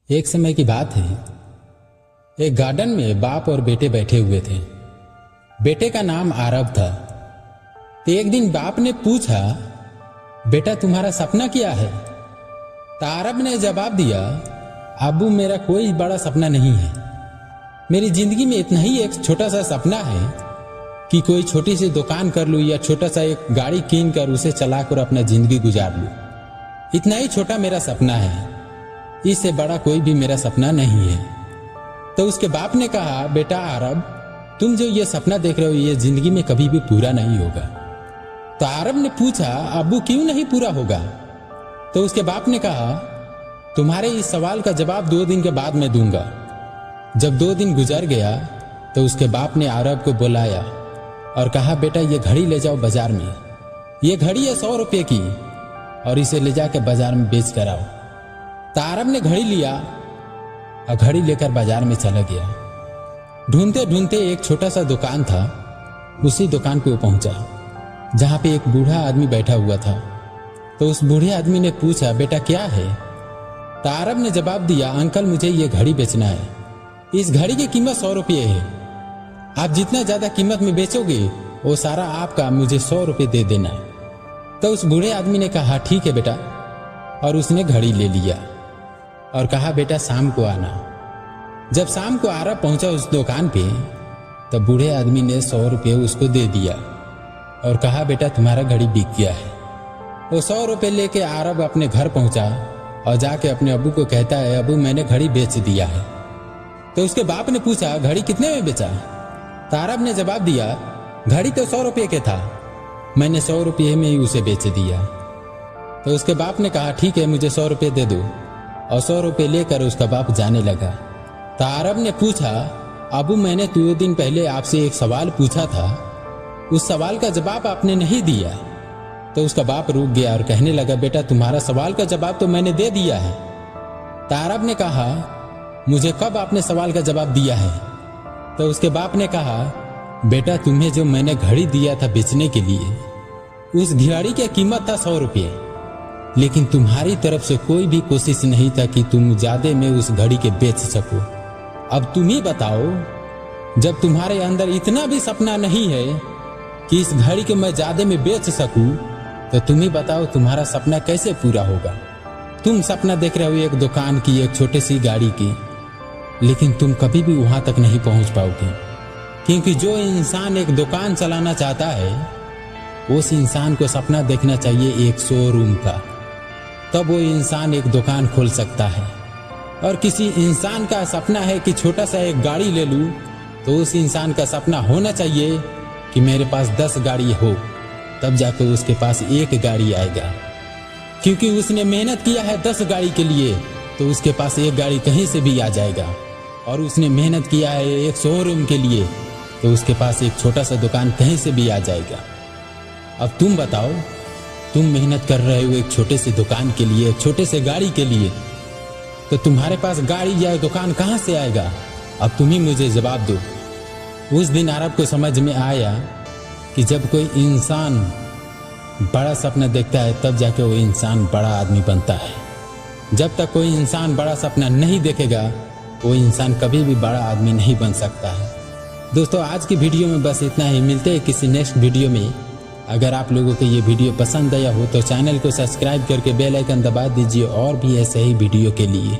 एक समय की बात है, एक गार्डन में बाप और बेटे बैठे हुए थे। बेटे का नाम आरव था। तो एक दिन बाप ने पूछा, बेटा तुम्हारा सपना क्या है? तो आरव ने जवाब दिया, अब्बू मेरा कोई बड़ा सपना नहीं है। मेरी जिंदगी में इतना ही एक छोटा सा सपना है कि कोई छोटी सी दुकान कर लूं या छोटा सा एक गाड़ी कीन कर उसे चलाकर अपना जिंदगी गुजार लूं। इतना ही छोटा मेरा सपना है, इससे बड़ा कोई भी मेरा सपना नहीं है। तो उसके बाप ने कहा, बेटा आरव तुम जो ये सपना देख रहे हो ये जिंदगी में कभी भी पूरा नहीं होगा। तो आरव ने पूछा, अब्बू क्यों नहीं पूरा होगा? तो उसके बाप ने कहा, तुम्हारे इस सवाल का जवाब 2 दिन के बाद मैं दूंगा। जब 2 दिन गुजर गया तो उसके बाप ने आरव को बुलाया और कहा, बेटा ये घड़ी ले जाओ बाजार में। ये घड़ी है 100 रुपये की और इसे ले जाकर बाजार में बेच कर आओ। तो आरव ने घड़ी लिया और घड़ी लेकर बाजार में चला गया। ढूंढते ढूंढते एक छोटा सा दुकान था, उसी दुकान पे वो पहुंचा जहां पे एक बूढ़ा आदमी बैठा हुआ था। तो उस बूढ़े आदमी ने पूछा, बेटा क्या है? तो आरव ने जवाब दिया, अंकल मुझे ये घड़ी बेचना है। इस घड़ी की कीमत 100 रुपये है। आप जितना ज्यादा कीमत में बेचोगे वो सारा आपका, मुझे 100 रुपये दे देना। तो उस बूढ़े आदमी ने कहा, ठीक है बेटा, और उसने घड़ी ले लिया और कहा, बेटा शाम को आना। जब शाम को आरव पहुंचा उस दुकान पे तो बूढ़े आदमी ने 100 रुपये उसको दे दिया और कहा, बेटा तुम्हारा घड़ी बिक गया है। वो 100 रुपये लेके आरव अपने घर पहुंचा और जाके अपने अब्बू को कहता है, अब्बू मैंने घड़ी बेच दिया है। तो उसके बाप ने पूछा, घड़ी कितने में बेचा? तो आरव ने जवाब दिया, घड़ी तो 100 रुपये के था, मैंने 100 रुपये में ही उसे बेच दिया। तो उसके बाप ने कहा, ठीक है मुझे 100 रुपये दे दो, और 100 रुपये लेकर उसका बाप जाने लगा। तो आरव ने पूछा, अबू मैंने 2 दिन पहले आपसे एक सवाल पूछा था, उस सवाल का जवाब आपने नहीं दिया। तो उसका बाप रुक गया और कहने लगा, बेटा तुम्हारा सवाल का जवाब तो मैंने दे दिया है। तो आरव ने कहा, मुझे कब आपने सवाल का जवाब दिया है? तो उसके बाप ने कहा, बेटा तुम्हें जो मैंने घड़ी दिया था बेचने के लिए, उस घड़ी की कीमत था 100 रुपये, लेकिन तुम्हारी तरफ से कोई भी कोशिश नहीं था कि तुम ज्यादा में उस घड़ी के बेच सको। अब तुम ही बताओ, जब तुम्हारे अंदर इतना भी सपना नहीं है कि इस घड़ी को मैं ज्यादा में बेच सकूं, तो तुम ही बताओ तुम्हारा सपना कैसे पूरा होगा? तुम सपना देख रहे हो एक दुकान की, एक छोटी सी गाड़ी की, लेकिन तुम कभी भी वहां तक नहीं पहुंच पाओगे, क्योंकि जो इंसान एक दुकान चलाना चाहता है उस इंसान को सपना देखना चाहिए एक शोरूम का, तब वो इंसान एक दुकान खोल सकता है। और किसी इंसान का सपना है कि छोटा सा एक गाड़ी ले लूं, तो उस इंसान का सपना होना चाहिए कि मेरे पास 10 गाड़ी हो, तब जाकर उसके पास एक गाड़ी आएगा, क्योंकि उसने मेहनत किया है 10 गाड़ी के लिए, तो उसके पास एक गाड़ी कहीं से भी आ जाएगा। और उसने मेहनत किया है एक शोरूम के लिए, तो उसके पास एक छोटा सा दुकान कहीं से भी आ जाएगा। अब तुम बताओ, तुम मेहनत कर रहे हो एक छोटे से दुकान के लिए, एक छोटे से गाड़ी के लिए, तो तुम्हारे पास गाड़ी या दुकान कहां से आएगा? अब तुम ही मुझे जवाब दो। उस दिन आरव को समझ में आया कि जब कोई इंसान बड़ा सपना देखता है तब जाके वो इंसान बड़ा आदमी बनता है। जब तक कोई इंसान बड़ा सपना नहीं देखेगा वो इंसान कभी भी बड़ा आदमी नहीं बन सकता है। दोस्तों आज की वीडियो में बस इतना ही, मिलते हैं किसी नेक्स्ट वीडियो में। अगर आप लोगों को ये वीडियो पसंद आया हो तो चैनल को सब्सक्राइब करके बेल आइकन दबा दीजिए और भी ऐसे ही वीडियो के लिए।